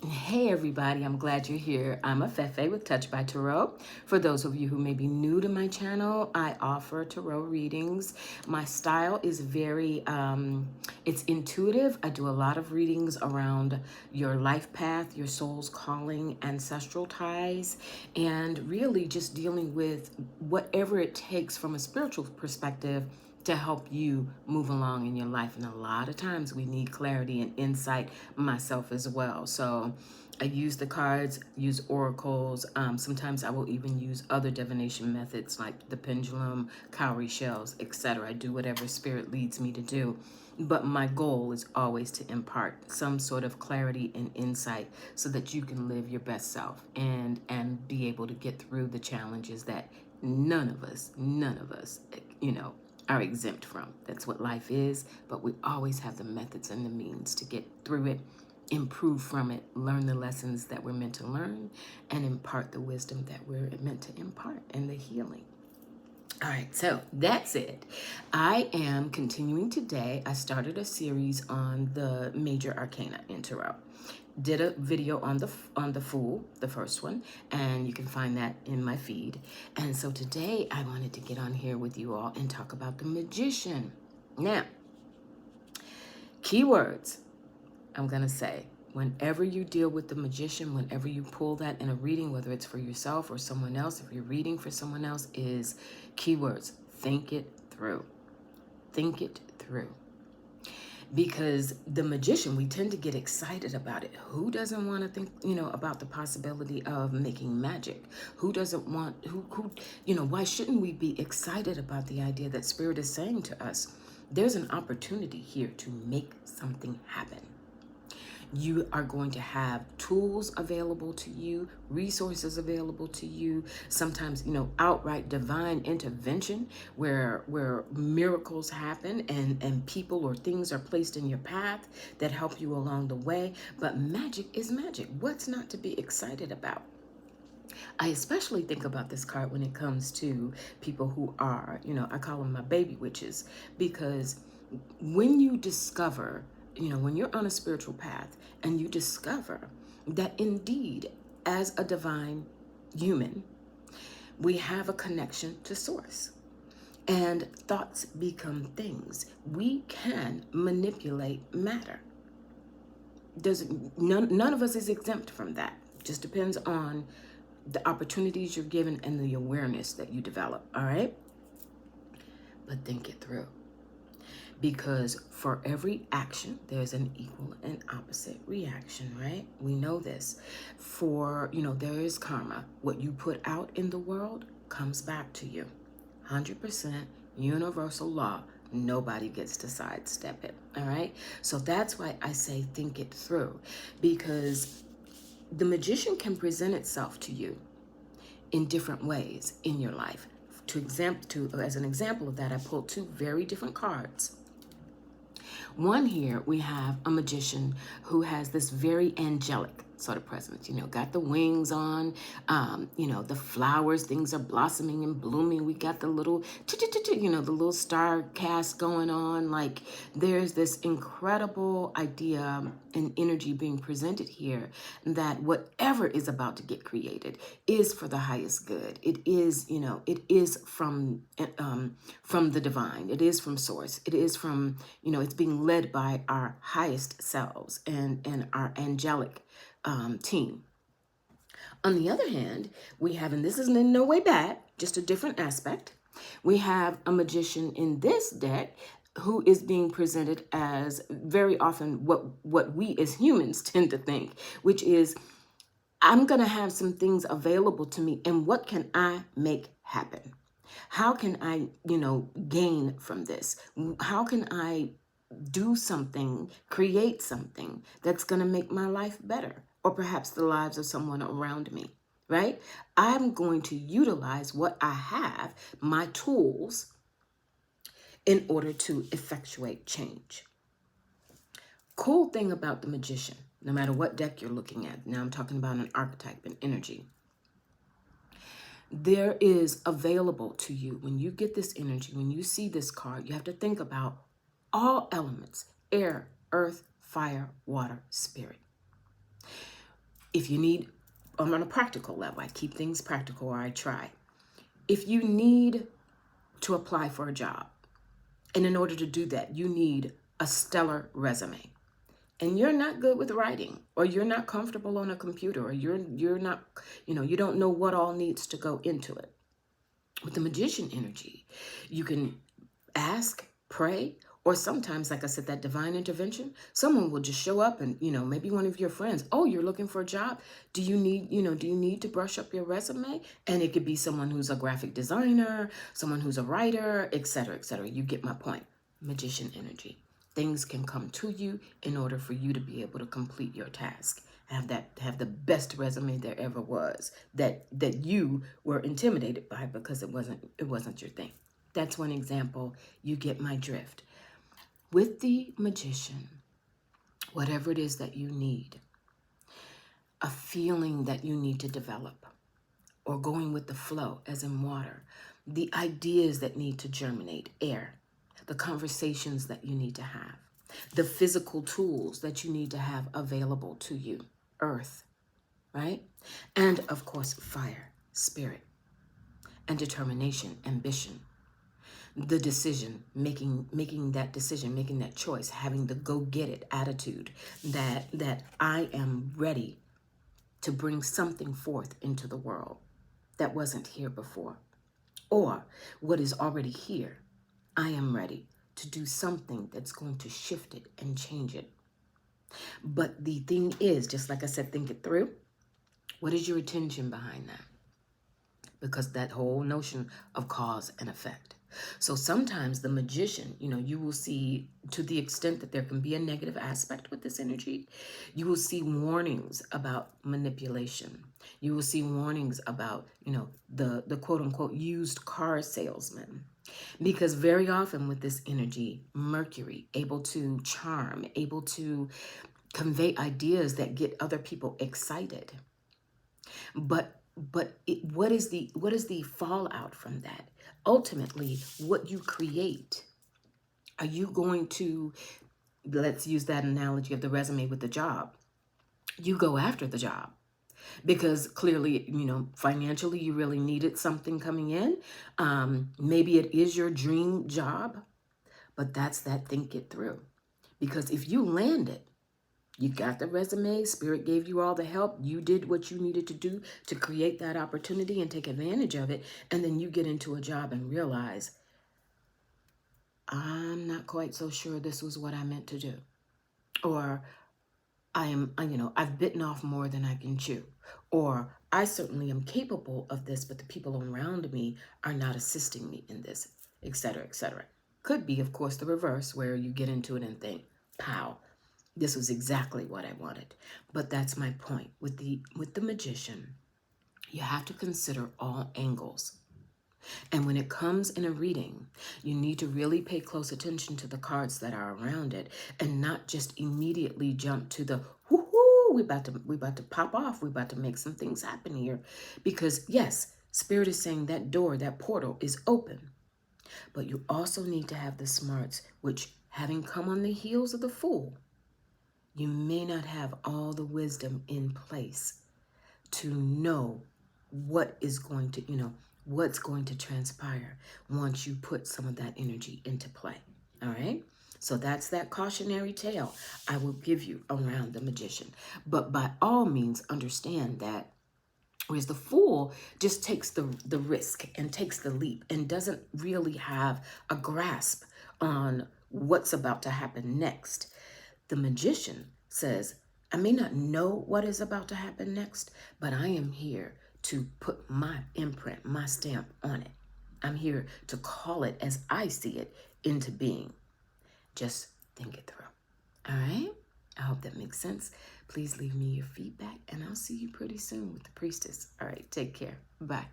Hey everybody, I'm glad you're here. I'm Afefe with Touch by Tarot. For those of you who may be new to my channel, I offer tarot readings. My style is very, it's intuitive. I do a lot of readings around your life path, your soul's calling, ancestral ties, and really just dealing with whatever it takes from a spiritual perspective to help you move along in your life. And a lot of times we need clarity and insight, myself as well. So I use the cards, use oracles. Sometimes I will even use other divination methods like the pendulum, cowrie shells, etc. I do whatever spirit leads me to do. But my goal is always to impart some sort of clarity and insight so that you can live your best self and be able to get through the challenges that none of us, are exempt from. That's what life is, but we always have the methods and the means to get through it, improve from it, learn the lessons that we're meant to learn, and impart the wisdom that we're meant to impart and the healing. All right, so that's it. I am continuing today. I started a series on the major arcana in tarot. Did a video on the Fool, the first one, and you can find that in my feed. And so today I wanted to get on here with you all and talk about the Magician. Now, keywords I'm gonna say. Whenever you deal with the Magician, whenever you pull that in a reading, whether it's for yourself or someone else, if you're reading for someone else, is keywords. Think it through. Think it through. Because the Magician, we tend to get excited about it. Who doesn't want to think, about the possibility of making magic? Who doesn't want, why shouldn't we be excited about the idea that Spirit is saying to us, there's an opportunity here to make something happen. You are going to have tools available to you, resources available to you, sometimes, outright divine intervention where miracles happen and people or things are placed in your path that help you along the way. But magic is magic. What's not to be excited about? I especially think about this card when it comes to people who are, I call them my baby witches, because when you discover, when you're on a spiritual path and you discover that indeed, as a divine human, we have a connection to source and thoughts become things. We can manipulate matter. None of us is exempt from that. Just depends on the opportunities you're given and the awareness that you develop, all right? But think it through. Because for every action, there's an equal and opposite reaction, right? We know this. There is karma. What you put out in the world comes back to you. 100% universal law. Nobody gets to sidestep it, all right? So that's why I say think it through. Because the Magician can present itself to you in different ways in your life. As an example of that, I pulled two very different cards. One here, we have a magician who has this very angelic sort of presence, got the wings on, the flowers, things are blossoming and blooming. We got the little, the little star cast going on. Like there's this incredible idea and energy being presented here that whatever is about to get created is for the highest good. It is, it is from the divine. It is from source. It is from, it's being led by our highest selves and our angelic team. On the other hand, we have, and this is in no way bad, just a different aspect, we have a magician in this deck who is being presented as very often what we as humans tend to think, which is, I'm going to have some things available to me, and what can I make happen? How can I, gain from this? How can I do something, create something that's going to make my life better, or perhaps the lives of someone around me, right? I'm going to utilize what I have, my tools, in order to effectuate change. Cool thing about the Magician, no matter what deck you're looking at, now I'm talking about an archetype and energy, there is available to you when you get this energy, when you see this card, you have to think about all elements: air, earth, fire, water, spirit. If you need, on a practical level, I keep things practical, or I try. If you need to apply for a job, and in order to do that, you need a stellar resume, and you're not good with writing, or you're not comfortable on a computer, or you're not, you don't know what all needs to go into it. With the magician energy, you can ask, pray, or sometimes, like I said, that divine intervention, someone will just show up and, maybe one of your friends, oh, you're looking for a job. Do you need to brush up your resume? And it could be someone who's a graphic designer, someone who's a writer, etc., etc. You get my point. Magician energy. Things can come to you in order for you to be able to complete your task. Have the best resume there ever was, that you were intimidated by because it wasn't your thing. That's one example. You get my drift. With the magician, whatever it is that you need, a feeling that you need to develop, or going with the flow, as in water, the ideas that need to germinate, air, the conversations that you need to have, the physical tools that you need to have available to you, earth, right? And of course, fire, spirit, and determination, ambition. The decision, making that decision, making that choice, having the go get it attitude, that I am ready to bring something forth into the world that wasn't here before, or what is already here. I am ready to do something that's going to shift it and change it. But the thing is, just like I said, think it through. What is your intention behind that? Because that whole notion of cause and effect. So sometimes the magician, you will see, to the extent that there can be a negative aspect with this energy, you will see warnings about manipulation. You will see warnings about, the quote unquote used car salesman. Because very often with this energy, Mercury, able to charm, able to convey ideas that get other people excited. But what is the fallout from that? Ultimately, what you create, are you going to, let's use that analogy of the resume with the job. You go after the job because clearly, financially you really needed something coming in. Maybe it is your dream job, but that's that think it through. Because if you land it, you got the resume, Spirit gave you all the help, you did what you needed to do to create that opportunity and take advantage of it, and then you get into a job and realize, I'm not quite so sure this was what I meant to do. Or I've bitten off more than I can chew. Or I certainly am capable of this, but the people around me are not assisting me in this, etc., etc. Could be, of course, the reverse, where you get into it and think, pow, this was exactly what I wanted. But that's my point. With the magician, you have to consider all angles. And when it comes in a reading, you need to really pay close attention to the cards that are around it, and not just immediately jump to the whoo-hoo, we about to pop off, we about to make some things happen here. Because yes, Spirit is saying that door, that portal is open. But you also need to have the smarts, which, having come on the heels of the Fool, you may not have all the wisdom in place to know what is going to, what's going to transpire once you put some of that energy into play. All right? So that's that cautionary tale I will give you around the magician. But by all means, understand that whereas the Fool just takes the risk and takes the leap and doesn't really have a grasp on what's about to happen next. The magician says, I may not know what is about to happen next, but I am here to put my imprint, my stamp on it. I'm here to call it as I see it into being. Just think it through. All right? I hope that makes sense. Please leave me your feedback, and I'll see you pretty soon with the priestess. All right, take care. Bye.